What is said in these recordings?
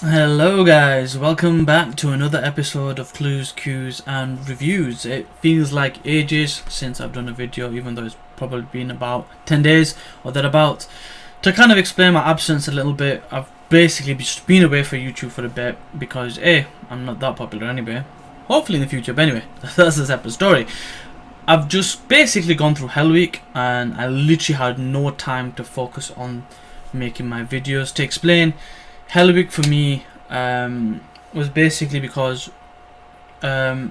Hello guys, welcome back to another episode of Clues, Cues and Reviews. It feels like ages since I've done a video, even though it's probably been about 10 days or thereabouts. To kind of explain my absence a little bit, I've basically just been away from YouTube for a bit because I'm not that popular anyway. Hopefully in the future, but anyway, that's a separate story. I've just basically gone through Hell Week and I literally had no time to focus on making my videos. To explain, Hell Week for me was basically because I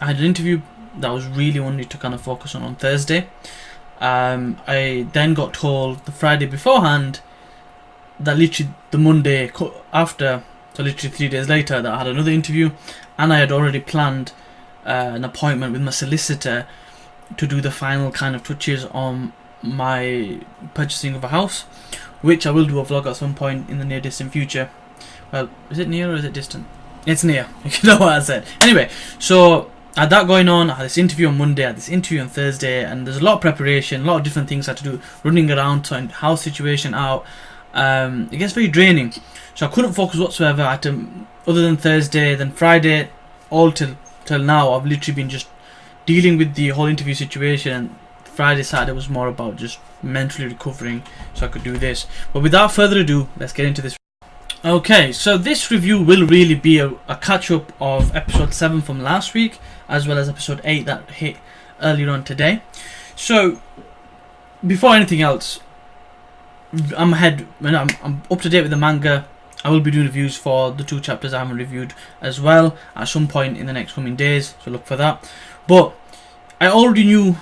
had an interview that I was really wanting to kind of focus on Thursday. I then got told the Friday beforehand that literally the Monday after, so literally 3 days later, that I had another interview, and I had already planned an appointment with my solicitor to do the final kind of touches on my purchasing of a house, which I will do a vlog at some point in the near distant future. Well, is it near or is it distant? It's near. You know what I said. Anyway, so I had that going on. I had this interview on Monday, I had this interview on Thursday, and there's a lot of preparation, a lot of different things I had to do, running around, sorting house situation out. It gets very draining, so I couldn't focus whatsoever. I had to, other than Thursday, then Friday, all till now, I've literally been just dealing with the whole interview situation. And Friday, Saturday was more about just mentally recovering so I could do this. But without further ado, let's get into this. Okay, so this review will really be a catch-up of episode 7 from last week, as well as episode 8 that hit earlier on today. So before anything else, I'm up to date with the manga. I will be doing reviews for the 2 chapters I haven't reviewed as well at some point in the next coming days, so look for that. But I already knew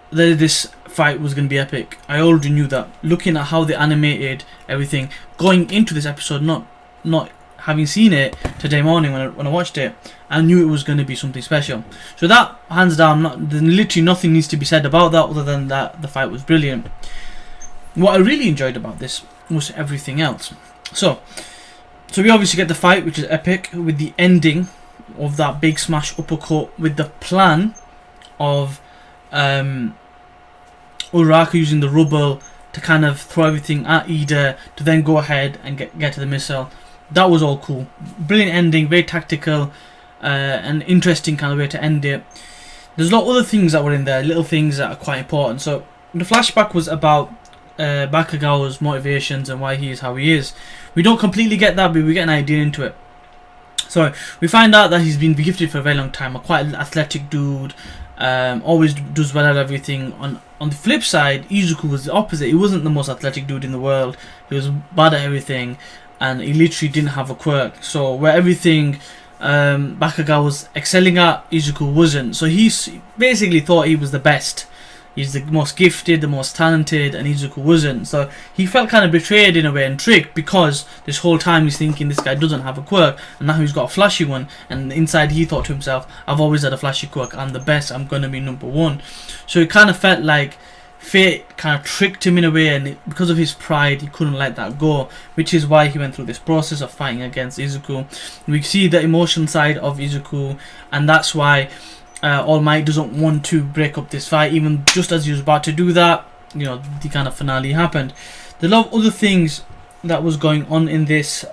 that this fight was going to be epic. I already knew that, looking at how they animated everything going into this episode, not having seen it today morning when I watched it, I knew it was going to be something special. So that, hands down, literally nothing needs to be said about that other than that the fight was brilliant. What I really enjoyed about this was everything else. So we obviously get the fight, which is epic, with the ending of that big smash uppercut, with the plan of Uraraka using the rubble to kind of throw everything at Ida to then go ahead and get to the missile. That was all cool. Brilliant ending, very tactical, and interesting kind of way to end it. There's a lot of other things that were in there, little things that are quite important. So the flashback was about Bakugawa's motivations and why he is how he is. We don't completely get that, but we get an idea into it. So we find out that he's been gifted for a very long time, a quite athletic dude, always does well at everything. On the flip side, Izuku was the opposite. He wasn't the most athletic dude in the world. He was bad at everything, and he literally didn't have a quirk. So where everything Bakugawa was excelling at, Izuku wasn't. So he basically thought he was the best. He's the most gifted, the most talented, and Izuku wasn't. So he felt kind of betrayed in a way and tricked, because this whole time he's thinking this guy doesn't have a quirk, and now he's got a flashy one. And inside he thought to himself, I've always had a flashy quirk, I'm the best, I'm going to be number one. So it kind of felt like fate kind of tricked him in a way, and because of his pride he couldn't let that go, which is why he went through this process of fighting against Izuku. We see the emotion side of Izuku, and that's why All Might doesn't want to break up this fight. Even just as he was about to do that, the kind of finale happened. There are a lot of other things that was going on in this.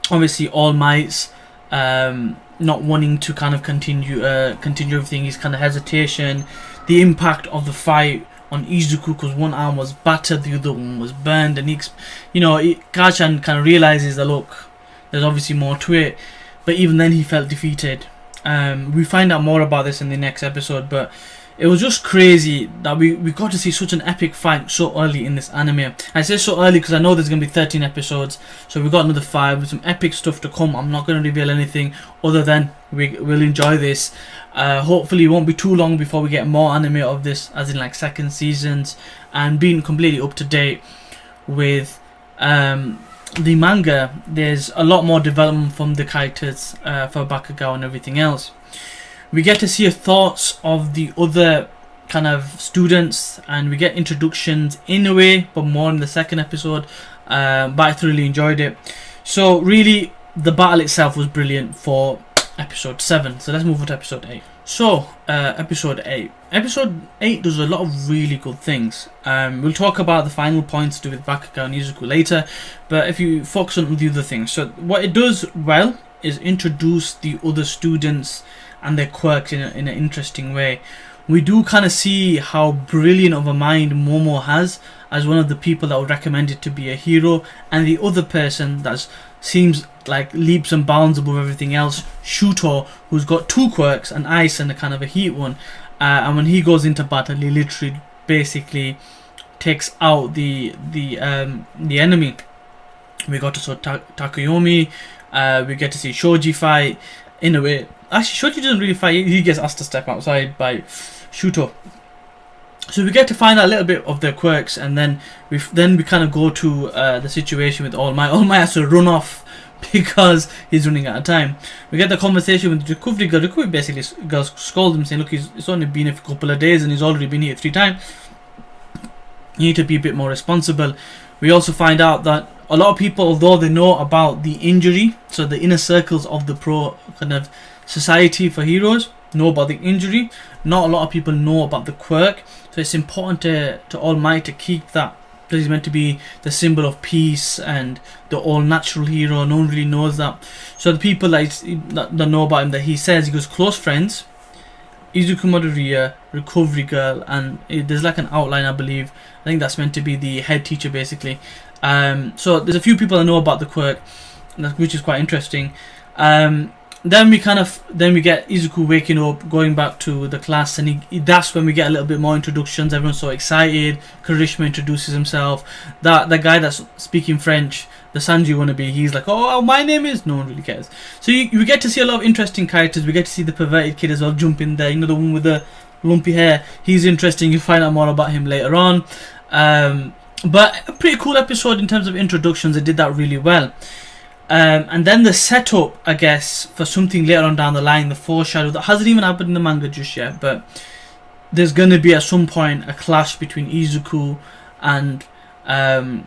Obviously All Might's not wanting to kind of continue everything, his kind of hesitation, the impact of the fight on Izuku, because one arm was battered, the other one was burned, and Kachan kind of realizes that, look, there's obviously more to it, but even then he felt defeated. We find out more about this in the next episode, but it was just crazy that we got to see such an epic fight so early in this anime. I say so early because I know there's going to be 13 episodes, so we've got another 5 with some epic stuff to come. I'm not going to reveal anything other than we'll enjoy this. Hopefully it won't be too long before we get more anime of this, as in like second seasons, and being completely up to date with the manga. There's a lot more development from the characters for Bakugawa and everything else. We get to see thoughts of the other kind of students, and we get introductions in a way, but more in the second episode. But I thoroughly enjoyed it. So really, the battle itself was brilliant for episode 7. So let's move on to episode 8. So episode 8. Episode 8 does a lot of really good things. We'll talk about the final points to do with Bakugo and Izuku later, but if you focus on the other things, so what it does well is introduce the other students and their quirks in an interesting way. We do kind of see how brilliant of a mind Momo has as one of the people that would recommend it to be a hero, and the other person that seems like leaps and bounds above everything else, Shuto, who's got 2 quirks, an ice and a kind of a heat one, and when he goes into battle, he literally basically takes out the enemy. We got to see Takuyomi, we get to see Shoji fight. In a way, actually Shoji doesn't really fight, he gets asked to step outside by Shuto. So we get to find out a little bit of their quirks, and then we kind of go to the situation with All Might. All Might has to run off because he's running out of time. We get the conversation with the recovery girl. Recovery basically scolds him, saying, look, it's only been a couple of days and he's already been here 3 times. You need to be a bit more responsible. We also find out that a lot of people, although they know about the injury, so the inner circles of the pro kind of society for heroes know about the injury, not a lot of people know about the quirk. So it's important to All Might to keep that, because he's meant to be the symbol of peace and the all-natural hero. No one really knows that. So the people that know about him, that he says, he goes, close friends, Izuku Midoriya, recovery girl, and there's like an outline, I believe. I think that's meant to be the head teacher, basically. So there's a few people that know about the quirk, which is quite interesting. Then we get Izuku waking up, going back to the class, and that's when we get a little bit more introductions. Everyone's so excited. Karishma introduces himself. The guy that's speaking French, the Sanji wannabe, he's like, oh, my name is... No one really cares. So we get to see a lot of interesting characters. We get to see the perverted kid as well jump in there. You know, the one with the lumpy hair. He's interesting. You'll find out more about him later on. But a pretty cool episode in terms of introductions. They did that really well. And then the setup, I guess, for something later on down the line, the foreshadow that hasn't even happened in the manga just yet, but there's going to be at some point a clash between Izuku and Kachan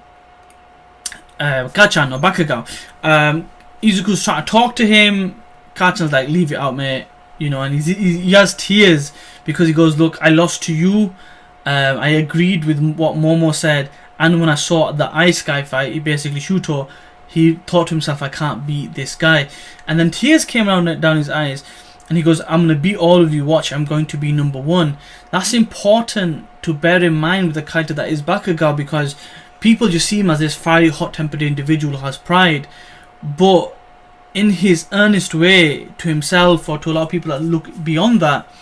or Bakugo. Izuku's trying to talk to him. Kachan's like, leave it out, mate. You know, and he has tears because he goes, look, I lost to you. I agreed with what Momo said, and when I saw the ice guy fight, he basically Shuto, he thought to himself, I can't beat this guy. And then tears came down his eyes, and he goes, I'm going to beat all of you, watch, I'm going to be number 1. That's important to bear in mind with the character that is Bakugo, because people just see him as this fiery, hot-tempered individual who has pride, but in his earnest way to himself, or to a lot of people that look beyond that,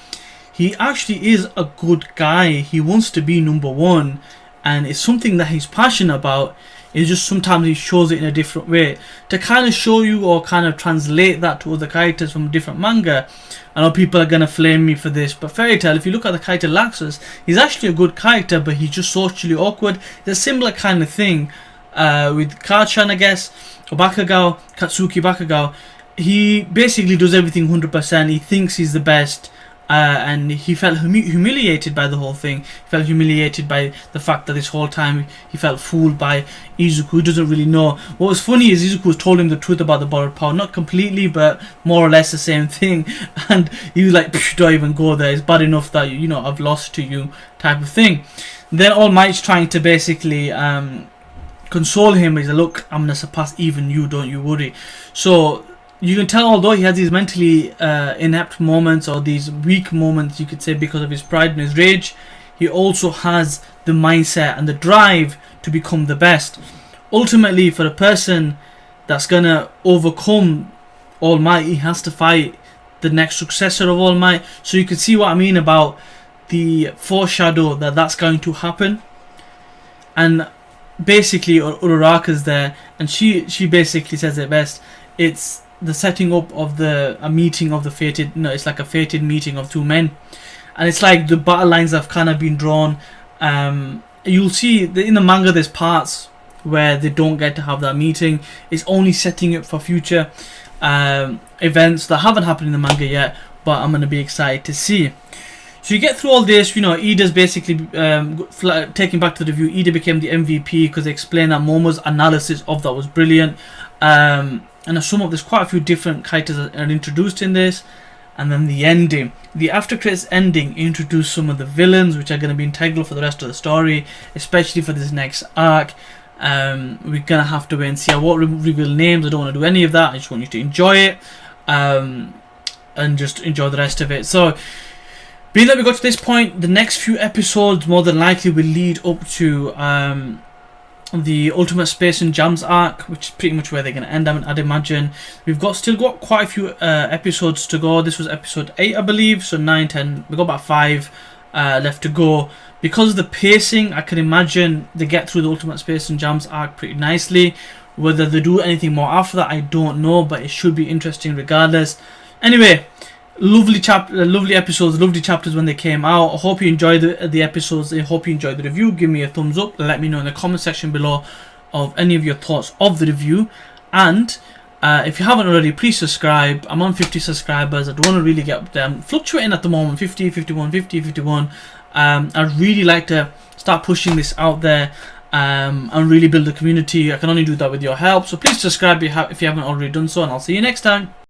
he actually is a good guy. He wants to be number 1, and it's something that he's passionate about. It's just sometimes he shows it in a different way. To kind of show you or kind of translate that to other characters from a different manga, I know people are going to flame me for this, but Fairy Tail, if you look at the character Laxus, he's actually a good character, but he's just socially awkward. It's a similar kind of thing with Kachan, I guess, or Bakugo, Katsuki Bakugo. He basically does everything 100%. He thinks he's the best. And he felt humiliated by the whole thing. He felt humiliated by the fact that this whole time he felt fooled by Izuku, who doesn't really know. What was funny is Izuku told him the truth about the borrowed power. Not completely, but more or less the same thing. And he was like, don't even go there. It's bad enough that, you know, I've lost to you, type of thing. Then All Might's trying to basically console him. He's like, look, I'm going to surpass even you, don't you worry. So you can tell, although he has these mentally inept moments, or these weak moments, you could say, because of his pride and his rage, he also has the mindset and the drive to become the best. Ultimately, for a person that's going to overcome All Might, he has to fight the next successor of All Might. So you can see what I mean about the foreshadow that that's going to happen. And basically, Uraraka's there, and she basically says it best. It's the setting up of a meeting of the fated, it's like a fated meeting of 2 men, and it's like the battle lines have kind of been drawn. You'll see in the manga there's parts where they don't get to have that meeting. It's only setting up for future events that haven't happened in the manga yet, but I'm going to be excited to see. So you get through all this, Ida's basically taking back to the review. Ida became the MVP because they explained that Momo's analysis of that was brilliant. and I sum up, there's quite a few different characters that are introduced in this. And then the ending, the after credits ending, introduced some of the villains which are going to be integral for the rest of the story, especially for this next arc. We're gonna have to wait and see. I won't reveal names, I don't want to do any of that. I just want you to enjoy it, and just enjoy the rest of it. So being that we got to this point, the next few episodes more than likely will lead up to the Ultimate Space and Jams arc, which is pretty much where they're going to end. I'd imagine we've still got quite a few episodes to go. This was episode 8, I believe, so 9, 10, we've got about 5 left to go. Because of the pacing, I can imagine they get through the Ultimate Space and Jams arc pretty nicely. Whether they do anything more after that, I don't know, but it should be interesting regardless. Anyway, lovely episodes, lovely chapters when they came out. I hope you enjoyed the episodes. I hope you enjoyed the review. Give me a thumbs up. Let me know in the comment section below of any of your thoughts of the review. And if you haven't already, please subscribe. I'm on 50 subscribers. I don't want to really get up there. I'm fluctuating at the moment, 50, 51, 50, 51. I'd really like to start pushing this out there and really build a community. I can only do that with your help. So please subscribe if you haven't already done so, and I'll see you next time.